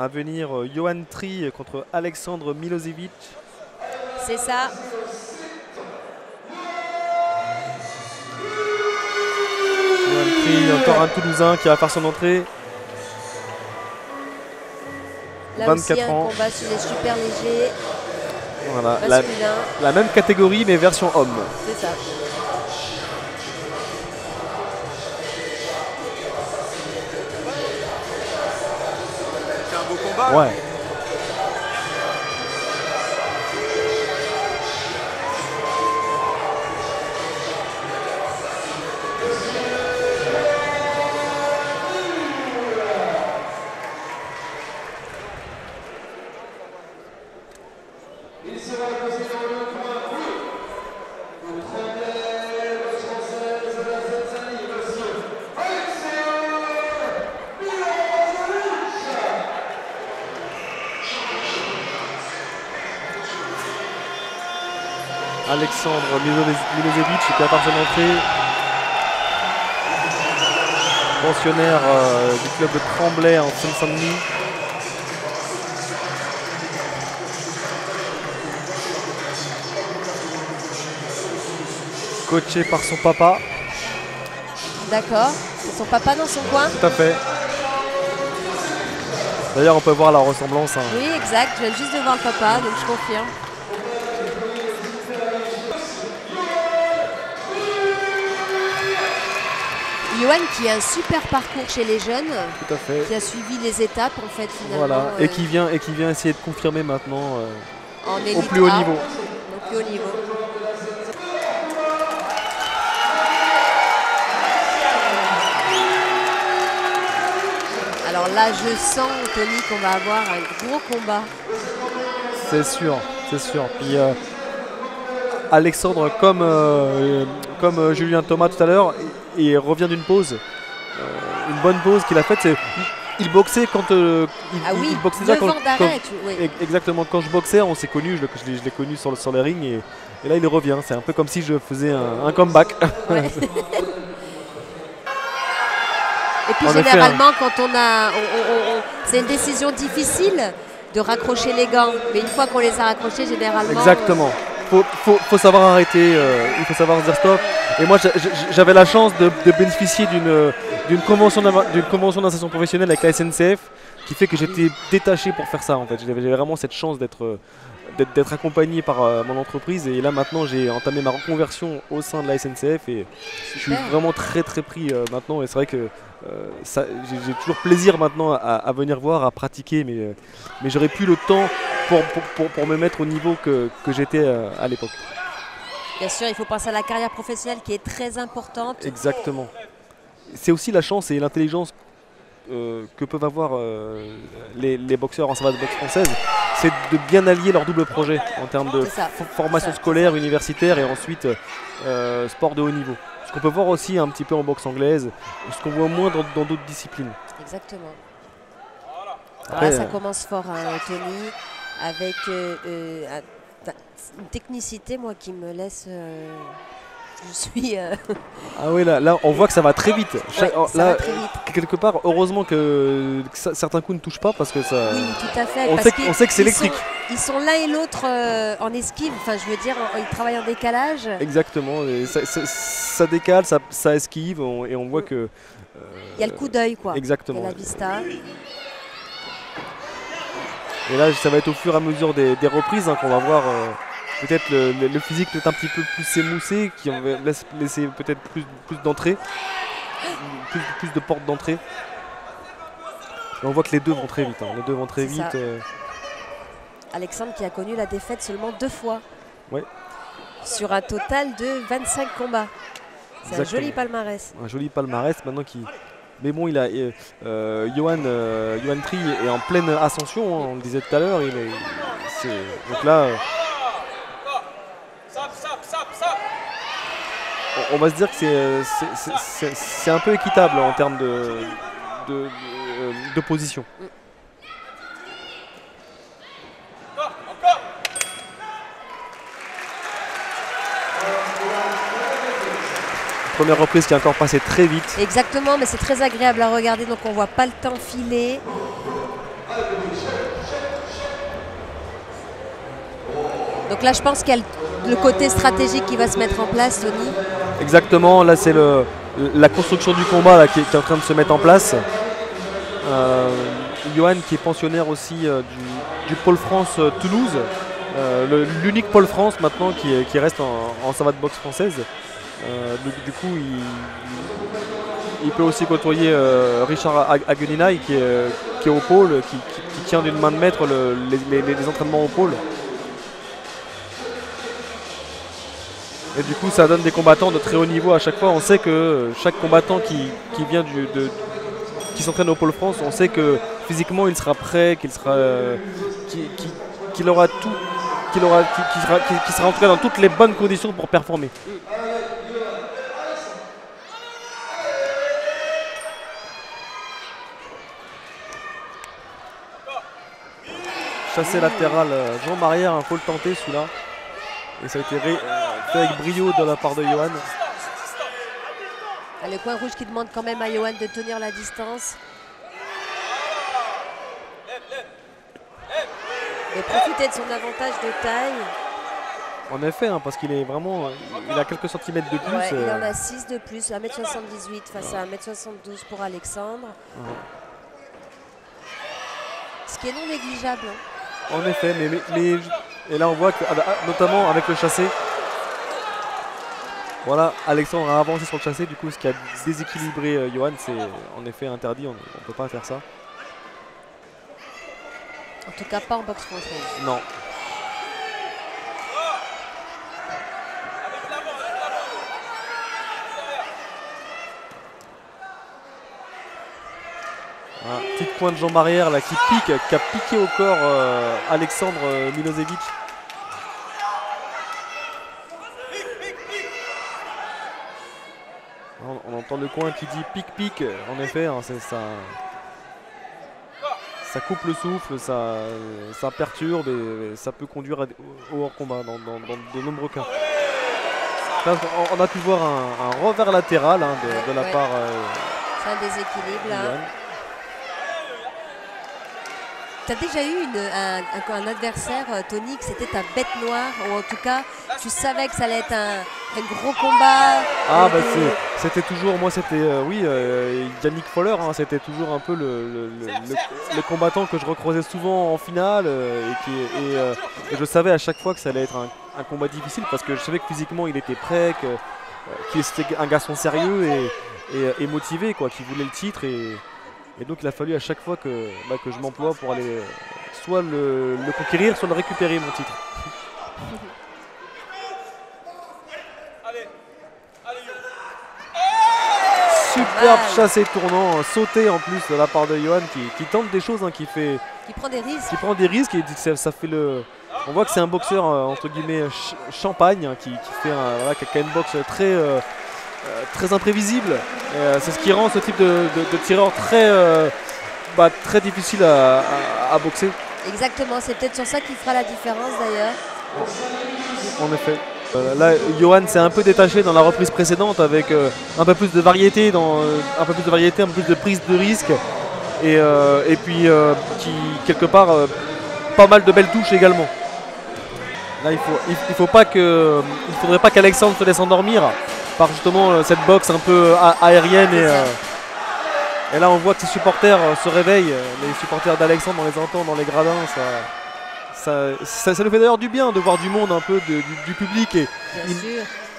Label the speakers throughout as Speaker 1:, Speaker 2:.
Speaker 1: À venir, Johan Tri contre Alexandre Milosevic.
Speaker 2: C'est ça.
Speaker 1: Johan Tri, encore un Toulousain qui va faire son entrée.
Speaker 2: Là
Speaker 1: 24
Speaker 2: aussi, un
Speaker 1: ans.
Speaker 2: combat sur les super légers.
Speaker 1: Voilà,
Speaker 2: Masculin.
Speaker 1: la même catégorie mais version homme.
Speaker 2: C'est ça.
Speaker 3: C'est un beau combat.
Speaker 1: Ouais. Alexandre Milosevic qui a par son entrée. Pensionnaire du club de Tremblay en Seine-Saint-Denis. Coaché par son papa.
Speaker 2: D'accord. C'est son papa dans son coin.
Speaker 1: Tout à fait. D'ailleurs, on peut voir la ressemblance. Hein.
Speaker 2: Oui, exact. Je viens juste de voir le papa, donc je confirme. Johan qui a un super parcours chez les jeunes,
Speaker 1: Tout à fait.
Speaker 2: qui a suivi les étapes en fait finalement.
Speaker 1: Voilà. Et qui vient essayer de confirmer maintenant
Speaker 2: en
Speaker 1: au
Speaker 2: élite
Speaker 1: plus haut
Speaker 2: A,
Speaker 1: niveau.
Speaker 2: au plus haut niveau. Alors là, je sens, Tony, qu'on va avoir un gros combat.
Speaker 1: C'est sûr, c'est sûr. Puis Alexandre, comme Julien Thomas tout à l'heure, il revient d'une pause. Une bonne pause qu'il a faite. Il boxait quand il boxait déjà
Speaker 2: 9 ans d'arrêt. Oui.
Speaker 1: Exactement, quand je boxais, on s'est connus, je l'ai connu sur les rings et là il revient. C'est un peu comme si je faisais un comeback.
Speaker 2: Ouais. Et puis
Speaker 1: En effet,
Speaker 2: généralement, quand on a, c'est une décision difficile de raccrocher les gants, mais une fois qu'on les a raccrochés, généralement.
Speaker 1: Exactement. Faut savoir arrêter, il faut savoir se dire stop. Et moi, j'avais la chance de bénéficier d'une convention d'insertion professionnelle avec la SNCF qui fait que j'étais détaché pour faire ça. En fait, j'avais vraiment cette chance d'être accompagné par mon entreprise. Et là, maintenant, j'ai entamé ma reconversion au sein de la SNCF et je suis vraiment très pris maintenant. Et c'est vrai que j'ai toujours plaisir maintenant à venir voir, à pratiquer, mais j'aurais plus le temps pour me mettre au niveau que j'étais à l'époque.
Speaker 2: Bien sûr, il faut penser à la carrière professionnelle qui est très importante.
Speaker 1: Exactement. C'est aussi la chance et l'intelligence que peuvent avoir les boxeurs en salle de boxe française, c'est de bien allier leur double projet en termes de formation scolaire, universitaire et ensuite sport de haut niveau. Ce qu'on peut voir aussi un petit peu en boxe anglaise, ce qu'on voit moins dans d'autres disciplines.
Speaker 2: Exactement.
Speaker 1: Après,
Speaker 2: Alors là, ça commence fort, hein, Tony, avec une technicité, moi, qui me laisse... je suis...
Speaker 1: Ah oui, là, on voit que ça va très vite.
Speaker 2: Ouais, ça va très vite.
Speaker 1: Quelque part, heureusement que certains coups ne touchent pas parce que ça...
Speaker 2: Oui, tout à fait.
Speaker 1: On sait que c'est électrique.
Speaker 2: Ils sont l'un et l'autre en esquive, enfin je veux dire, ils travaillent en décalage.
Speaker 1: Exactement, et ça décale, ça esquive et on voit que...
Speaker 2: il y a le coup d'œil quoi.
Speaker 1: Exactement.
Speaker 2: Il y a la vista.
Speaker 1: Et là, ça va être au fur et à mesure des reprises hein, qu'on va voir peut-être le physique peut-être un petit peu plus s'émousser, qui va laisser peut-être plus d'entrée, plus de portes d'entrée. Et on voit que les deux vont très vite. Hein. Les deux vont très vite.
Speaker 2: Alexandre qui a connu la défaite seulement 2 fois.
Speaker 1: Ouais.
Speaker 2: Sur un total de 25 combats. C'est un joli palmarès.
Speaker 1: Un joli palmarès maintenant qui... Mais bon, il a Johan Tri est en pleine ascension, hein, on le disait tout à l'heure. Donc là, on va se dire que c'est un peu équitable en termes de position. Première reprise qui est encore passée très vite.
Speaker 2: Exactement, mais c'est très agréable à regarder, donc on voit pas le temps filer. Donc là, je pense qu'il y a le côté stratégique qui va se mettre en place, Tony.
Speaker 1: Exactement, là c'est la construction du combat là, qui est en train de se mettre en place. Johan qui est pensionnaire aussi du Pôle France Toulouse, l'unique Pôle France maintenant qui reste en savate boxe française. Du coup il peut aussi côtoyer Richard Agueninay qui est au pôle, qui tient d'une main de maître les entraînements au pôle. Et du coup ça donne des combattants de très haut niveau à chaque fois. On sait que chaque combattant qui vient qui s'entraîne au Pôle France, on sait que physiquement il sera prêt, qu'il sera aura tout, qu'il sera en tout cas dans toutes les bonnes conditions pour performer. Chassé latéral, jambe arrière, il faut le tenter celui-là. Et ça a été fait avec brio de la part de Johan.
Speaker 2: Le coin rouge qui demande quand même à Johan de tenir la distance. De profiter de son avantage de taille.
Speaker 1: En effet, hein, parce qu'il est vraiment, il a quelques centimètres de plus.
Speaker 2: Ouais, il en a 6 de plus, 1m78 face à 1m72 pour Alexandre. Ce qui est non négligeable.
Speaker 1: En effet, mais et là on voit que, notamment avec le chassé, voilà, Alexandre a avancé sur le chassé, du coup ce qui a déséquilibré Johan, c'est en effet interdit, on ne peut pas faire ça.
Speaker 2: En tout cas pas en boxe française.
Speaker 1: Non. Voilà, petite pointe de jambe arrière là qui pique, qui a piqué au corps Alexandre Milosevic. On entend le coin qui dit pique-pique, en effet, hein, ça coupe le souffle, ça perturbe et ça peut conduire au hors-combat dans de nombreux cas. Là, on a pu voir un revers latéral hein, de la part.
Speaker 2: C'est un déséquilibre là. Tu as déjà eu un adversaire, Tony, que c'était ta bête noire, ou en tout cas, tu savais que ça allait être un gros combat.
Speaker 1: Ah bah c'était toujours, moi c'était, oui, Yannick Foller, hein, c'était toujours un peu le combattant que je recroisais souvent en finale et je savais à chaque fois que ça allait être un combat difficile parce que je savais que physiquement il était prêt, qu'il était un garçon sérieux et motivé, quoi, qui voulait le titre et donc il a fallu à chaque fois que je m'emploie pour aller soit le conquérir, soit le récupérer mon titre. Superbe chassé tournant, sauté en plus de la part de Johan qui tente des choses, hein, qui
Speaker 2: prend des risques.
Speaker 1: Qui prend des risques et ça fait on voit que c'est un boxeur entre guillemets champagne hein, qui a une boxe très imprévisible. C'est ce qui rend ce type de tireur très difficile à boxer.
Speaker 2: Exactement, c'est peut-être sur ça qu'il fera la différence d'ailleurs.
Speaker 1: En effet. Là, Johan s'est un peu détaché dans la reprise précédente avec un peu plus de variété, un peu plus de prise de risque et puis qui quelque part pas mal de belles touches également. Là, il faudrait pas qu'Alexandre se laisse endormir par justement cette boxe un peu aérienne et là on voit que ses supporters se réveillent, les supporters d'Alexandre, on les entend dans les gradins, ça nous fait d'ailleurs du bien de voir du monde un peu du public et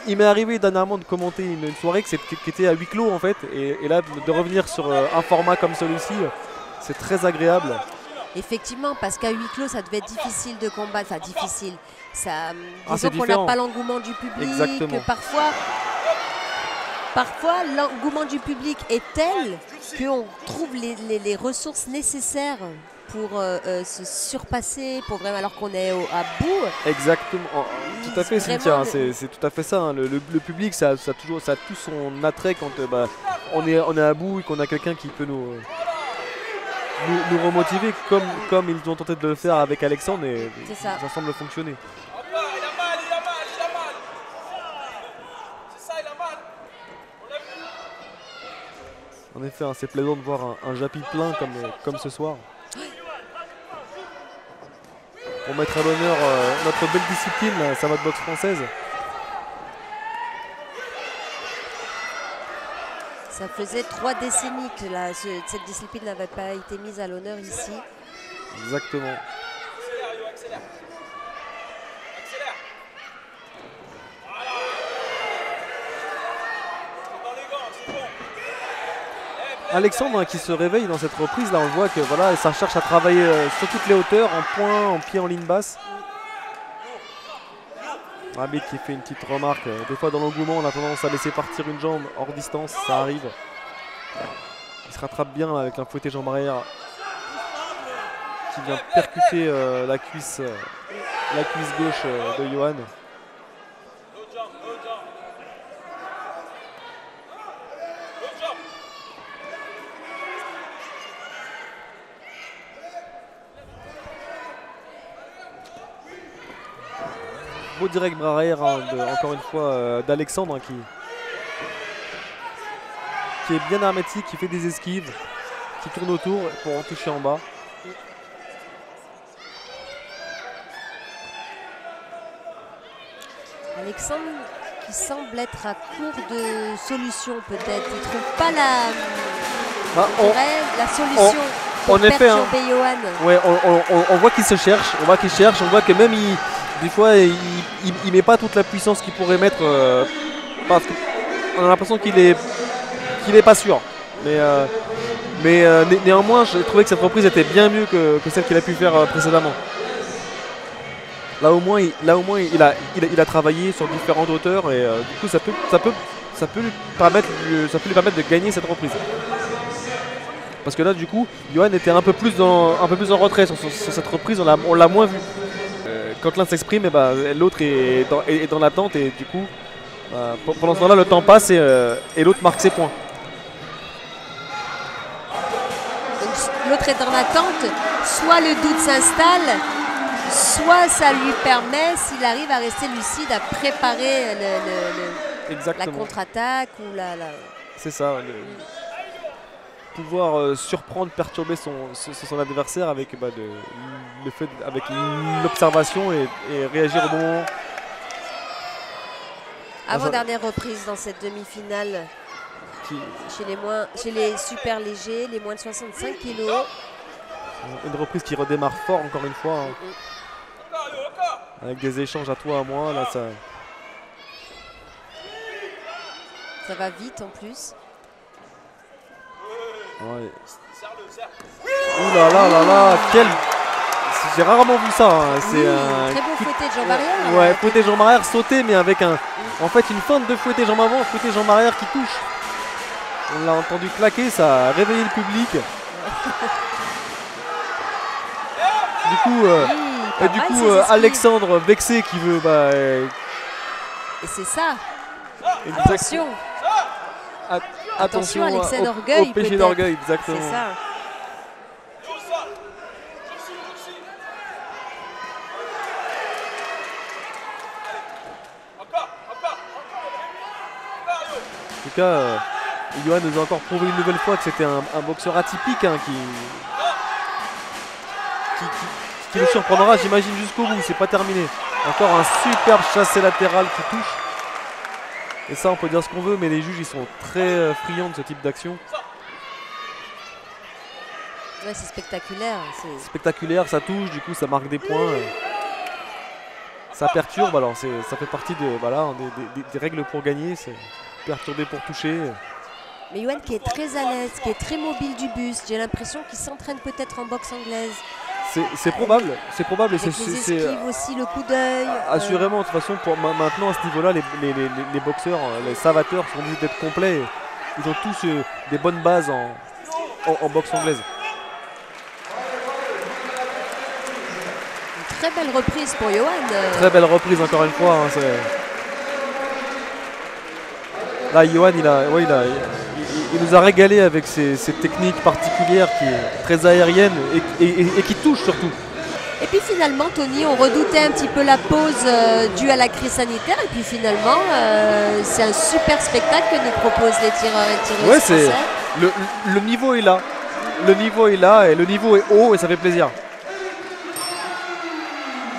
Speaker 1: il m'est arrivé dernièrement de commenter une soirée qui était à huis clos en fait et là de revenir sur un format comme celui-ci, c'est très agréable.
Speaker 2: Effectivement, parce qu'à huis clos ça devait être difficile de combattre, enfin difficile, disons qu'on
Speaker 1: différent.
Speaker 2: n'a pas l'engouement du public.
Speaker 1: Exactement.
Speaker 2: Parfois l'engouement du public est tel qu'on trouve les ressources nécessaires pour se surpasser, pour vraiment, alors qu'on est à bout.
Speaker 1: Exactement, tout à fait Cynthia, c'est tout à fait ça. Hein. Le public, ça a tout son attrait quand on est à bout et qu'on a quelqu'un qui peut nous remotiver comme ils ont tenté de le faire avec Alexandre et ça semble fonctionner. En effet, hein, c'est plaisant de voir un Japy plein comme ce soir. pour mettre à l'honneur notre belle discipline, la savate boxe française.
Speaker 2: Ça faisait 3 décennies que cette discipline n'avait pas été mise à l'honneur ici.
Speaker 1: Exactement. Alexandre hein, qui se réveille dans cette reprise, là on voit que voilà, ça cherche à travailler sur toutes les hauteurs, en point, en pied, en ligne basse. Rabid qui fait une petite remarque, des fois dans l'engouement on a tendance à laisser partir une jambe hors distance, ça arrive. Il se rattrape bien là, avec un fouetté jambe arrière qui vient percuter la cuisse gauche de Johan. Beau direct bras arrière, hein, encore une fois, d'Alexandre hein, qui est bien hermétique, qui fait des esquives, qui tourne autour pour en toucher en bas.
Speaker 2: Alexandre qui semble être à court de solutions peut-être. Il ne trouve pas la solution pour perturber Johan.
Speaker 1: Ouais, on voit qu'il se cherche, on voit que même des fois il met pas toute la puissance qu'il pourrait mettre parce qu'on a l'impression qu'il est pas sûr. Mais néanmoins, j'ai trouvé que cette reprise était bien mieux que celle qu'il a pu faire précédemment. Là au moins il a travaillé sur différentes hauteurs et du coup ça peut lui permettre de gagner cette reprise. Parce que là du coup Johan était un peu plus en retrait sur cette reprise, on l'a moins vu. Quand l'un s'exprime, l'autre est dans l'attente et du coup pendant ce temps-là le temps passe et l'autre marque ses points.
Speaker 2: L'autre est dans l'attente, soit le doute s'installe, soit ça lui permet, s'il arrive à rester lucide, à préparer la contre-attaque ou
Speaker 1: C'est ça, pouvoir surprendre, perturber son adversaire avec avec l'observation et réagir au bon moment.
Speaker 2: Avant-dernière reprise dans cette demi-finale chez les super légers, les moins de 65 kg.
Speaker 1: Une reprise qui redémarre fort encore une fois. Hein. Avec des échanges à toi à moi, là
Speaker 2: ça va vite en plus.
Speaker 1: Ouais. Ouh là là là là, j'ai rarement vu ça. Hein. C'est un
Speaker 2: très beau fouetté de jambe arrière.
Speaker 1: Ouais, fouetté jambe arrière sauté, mais avec en fait une feinte de fouetté jambe avant, fouetté jambe arrière qui touche. On l'a entendu claquer, ça a réveillé le public. Du coup, Alexandre vexé qui veut.
Speaker 2: Et c'est ça.
Speaker 1: Attention.
Speaker 2: Attention à l'excès d'orgueil.
Speaker 1: Au péché d'orgueil, exactement.
Speaker 2: C'est ça.
Speaker 1: En tout cas, Johan nous a encore prouvé une nouvelle fois que c'était un boxeur atypique hein, qui le surprendra, j'imagine, jusqu'au bout. C'est pas terminé. Encore un superbe chassé latéral qui touche. Et ça, on peut dire ce qu'on veut, mais les juges, ils sont très friands de ce type d'action.
Speaker 2: Ouais, c'est spectaculaire.
Speaker 1: Spectaculaire, ça touche, du coup, ça marque des points. Ça perturbe, alors ça fait partie des règles pour gagner. C'est perturber pour toucher.
Speaker 2: Mais Johan qui est très à l'aise, qui est très mobile du buste. J'ai l'impression qu'il s'entraîne peut-être en boxe anglaise.
Speaker 1: C'est probable, c'est probable.
Speaker 2: Avec les esquives aussi, le coup d'œil.
Speaker 1: Assurément, de toute façon, maintenant à ce niveau-là, les boxeurs, les savateurs sont obligés d'être complets. Ils ont tous des bonnes bases en boxe anglaise.
Speaker 2: Une très belle reprise pour Johan.
Speaker 1: Très belle reprise encore une fois. Hein, là, Johan, il nous a régalé avec ses techniques particulières qui est très aérienne et qui touche surtout.
Speaker 2: Et puis finalement, Tony, on redoutait un petit peu la pause due à la crise sanitaire. Et puis finalement, c'est un super spectacle que nous proposent les tireurs et tireuses français.
Speaker 1: Le niveau est là. Le niveau est là et le niveau est haut et ça fait plaisir.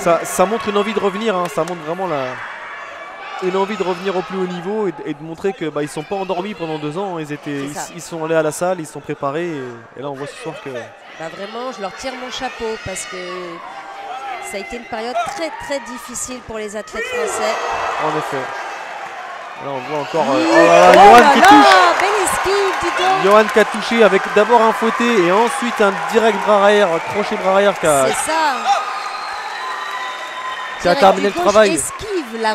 Speaker 1: ça montre une envie de revenir, hein, ça montre vraiment une envie de revenir au plus haut niveau et de montrer que ils sont pas endormis pendant 2 ans. Hein, ils sont allés à la salle, ils sont préparés et là on voit ce soir que...
Speaker 2: Vraiment, je leur tire mon chapeau parce que ça a été une période très très difficile pour les athlètes français.
Speaker 1: En effet. Là on voit encore
Speaker 2: Johan qui touche. Belle esquive, dis donc.
Speaker 1: Johan qui a touché avec d'abord un fauté et ensuite un direct bras arrière, crochet bras arrière qui a...
Speaker 2: C'est ça.
Speaker 1: Qui a terminé le travail.
Speaker 2: Esquive la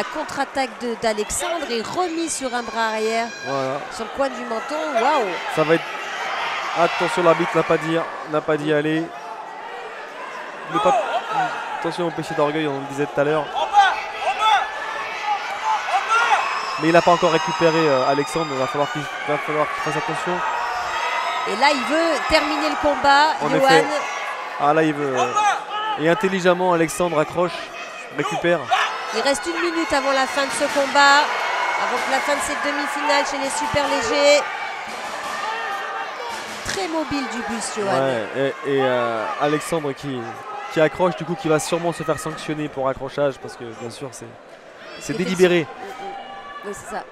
Speaker 2: contre-attaque d'Alexandre et remis sur un bras arrière.
Speaker 1: Voilà.
Speaker 2: Sur le coin du menton. Waouh.
Speaker 1: Ça va être... Attention, l'arbitre n'a pas dit aller. Attention au péché d'orgueil, on le disait tout à l'heure. Mais il n'a pas encore récupéré Alexandre, il va falloir qu'il fasse attention.
Speaker 2: Et là, il veut terminer le combat, Johan.
Speaker 1: Ah là, il veut... Et intelligemment, Alexandre accroche, récupère.
Speaker 2: Il reste 1 minute avant la fin de ce combat, avant la fin de cette demi-finale chez les super légers. Très mobile du bus, Johan.
Speaker 1: Ouais, et Alexandre qui accroche, du coup, qui va sûrement se faire sanctionner pour accrochage, parce que bien sûr, c'est délibéré.
Speaker 2: Oui, c'est ça.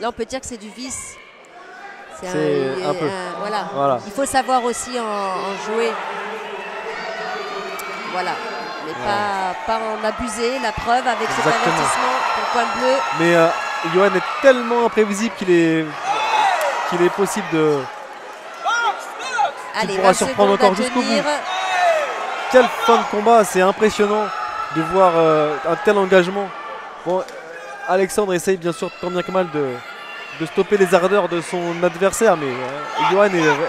Speaker 2: Là, on peut dire que c'est du vice.
Speaker 1: C'est un peu.
Speaker 2: Voilà. Il faut savoir aussi en jouer. Voilà. Mais pas en abuser. La preuve avec cet avertissement pour le coin bleu.
Speaker 1: Mais Johan est tellement imprévisible qu'il est possible de...
Speaker 2: Allez,
Speaker 1: il pourra surprendre encore jusqu'au bout. Quelle fin de combat, c'est impressionnant de voir un tel engagement. Bon, Alexandre essaye bien sûr tant bien que mal de stopper les ardeurs de son adversaire, mais Johan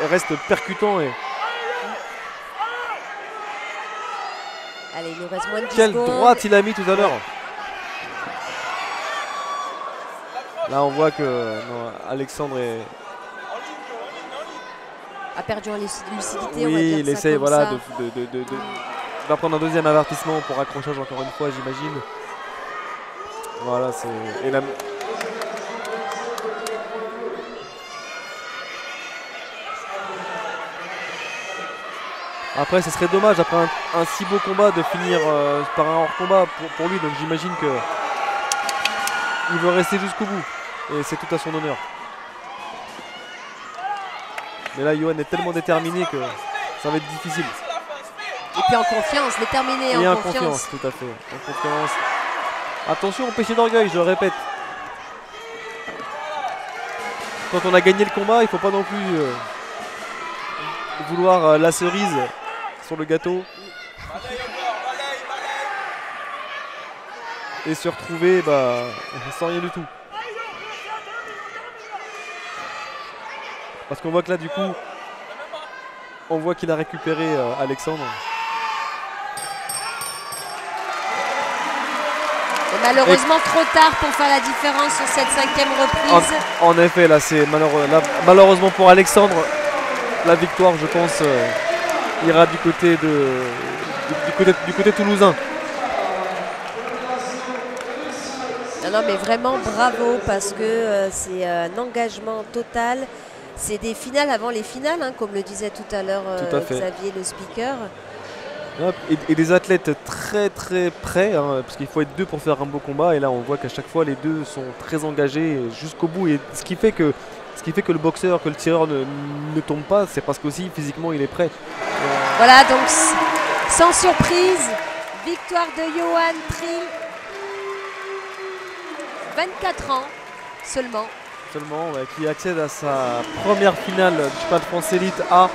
Speaker 1: reste percutant.
Speaker 2: Allez, il nous reste moins de 10
Speaker 1: Quelle
Speaker 2: secondes.
Speaker 1: droite il a mis tout à l'heure. Là on voit que Alexandre
Speaker 2: a perdu en lucidité.
Speaker 1: Oui,
Speaker 2: on va dire
Speaker 1: il
Speaker 2: ça
Speaker 1: essaye
Speaker 2: comme ça.
Speaker 1: Il va prendre un deuxième avertissement pour accrochage encore une fois, j'imagine. Voilà, c'est... Après, ce serait dommage, après un si beau combat, de finir par un hors-combat pour lui. Donc j'imagine que il veut rester jusqu'au bout. Et c'est tout à son honneur. Mais là, Johan est tellement déterminé que ça va être difficile.
Speaker 2: Et puis en confiance, déterminé
Speaker 1: et
Speaker 2: en
Speaker 1: confiance. Tout à fait. En confiance. Attention au péché d'orgueil, je le répète. Quand on a gagné le combat, il ne faut pas non plus vouloir la cerise sur le gâteau. Et se retrouver sans rien du tout. Parce qu'on voit que là, du coup, on voit qu'il a récupéré Alexandre.
Speaker 2: Et malheureusement, trop tard pour faire la différence sur cette 5e reprise.
Speaker 1: En effet, là, c'est malheureusement pour Alexandre, la victoire, je pense, ira du côté toulousain.
Speaker 2: Non, mais vraiment bravo parce que c'est un engagement total. C'est des finales avant les finales, hein, comme le disait tout à l'heure Xavier, le speaker.
Speaker 1: Et des athlètes très très prêts, hein, parce qu'il faut être 2 pour faire un beau combat. Et là, on voit qu'à chaque fois, les 2 sont très engagés jusqu'au bout. Et ce qui fait que le boxeur, que le tireur ne tombe pas, c'est parce qu'aussi physiquement, il est prêt.
Speaker 2: Voilà, donc sans surprise, victoire de Johan Trill. 24 ans seulement.
Speaker 1: Qui accède à sa première finale du championnat de France Élite A